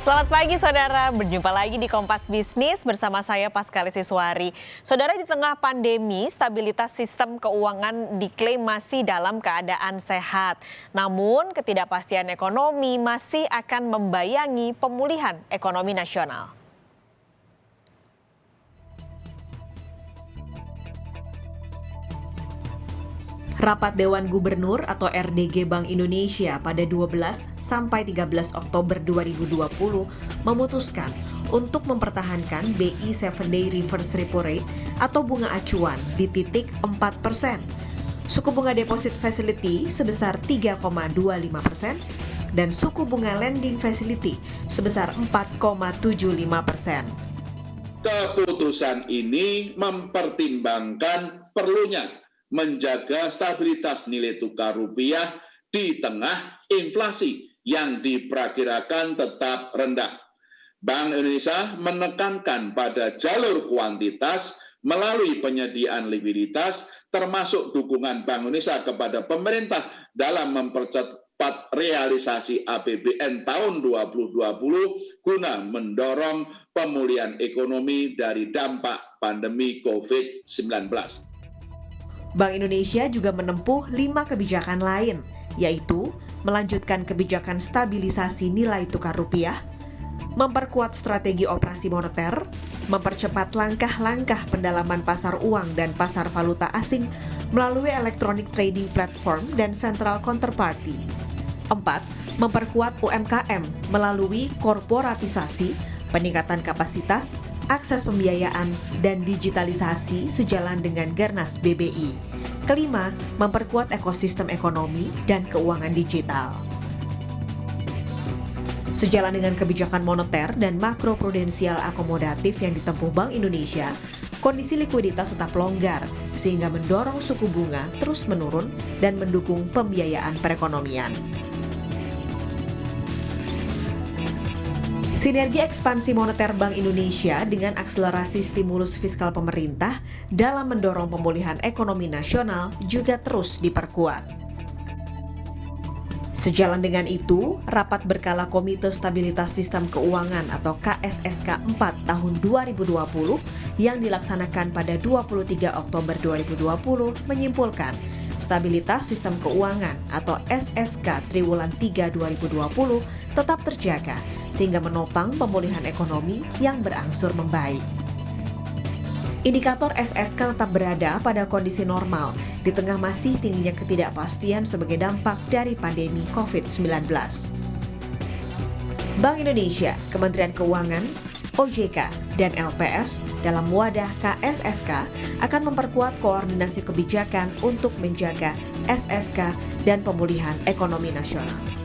Selamat pagi saudara, berjumpa lagi di Kompas Bisnis bersama saya Paskalis Iswari. Saudara, di tengah pandemi, stabilitas sistem keuangan diklaim masih dalam keadaan sehat. Namun ketidakpastian ekonomi masih akan membayangi pemulihan ekonomi nasional. Rapat Dewan Gubernur atau RDG Bank Indonesia pada 12 sampai 13 Oktober 2020 memutuskan untuk mempertahankan BI 7-Day Reverse Repo Rate atau bunga acuan di titik 4%. Suku bunga Deposit Facility sebesar 3,25% dan suku bunga Lending Facility sebesar 4,75%. Keputusan ini mempertimbangkan perlunya menjaga stabilitas nilai tukar rupiah di tengah inflasi yang diperkirakan tetap rendah. Bank Indonesia menekankan pada jalur kuantitas melalui penyediaan likuiditas, termasuk dukungan Bank Indonesia kepada pemerintah dalam mempercepat realisasi APBN tahun 2020 guna mendorong pemulihan ekonomi dari dampak pandemi COVID-19. Bank Indonesia juga menempuh 5 kebijakan lain, yaitu melanjutkan kebijakan stabilisasi nilai tukar rupiah, memperkuat strategi operasi moneter, mempercepat langkah-langkah pendalaman pasar uang dan pasar valuta asing melalui electronic trading platform dan central counterparty. 4. Memperkuat UMKM melalui korporatisasi, peningkatan kapasitas, akses pembiayaan, dan digitalisasi sejalan dengan Garnas BBI. Kelima, memperkuat ekosistem ekonomi dan keuangan digital. Sejalan dengan kebijakan moneter dan makroprudensial akomodatif yang ditempuh Bank Indonesia, kondisi likuiditas tetap longgar sehingga mendorong suku bunga terus menurun dan mendukung pembiayaan perekonomian. Sinergi ekspansi moneter Bank Indonesia dengan akselerasi stimulus fiskal pemerintah dalam mendorong pemulihan ekonomi nasional juga terus diperkuat. Sejalan dengan itu, rapat berkala Komite Stabilitas Sistem Keuangan atau KSSK 4 tahun 2020 yang dilaksanakan pada 23 Oktober 2020 menyimpulkan stabilitas sistem keuangan atau SSK Triwulan 3 2020 tetap terjaga sehingga menopang pemulihan ekonomi yang berangsur membaik. Indikator SSK tetap berada pada kondisi normal di tengah masih tingginya ketidakpastian sebagai dampak dari pandemi COVID-19. Bank Indonesia, Kementerian Keuangan, OJK, dan LPS dalam wadah KSSK akan memperkuat koordinasi kebijakan untuk menjaga SSK dan pemulihan ekonomi nasional.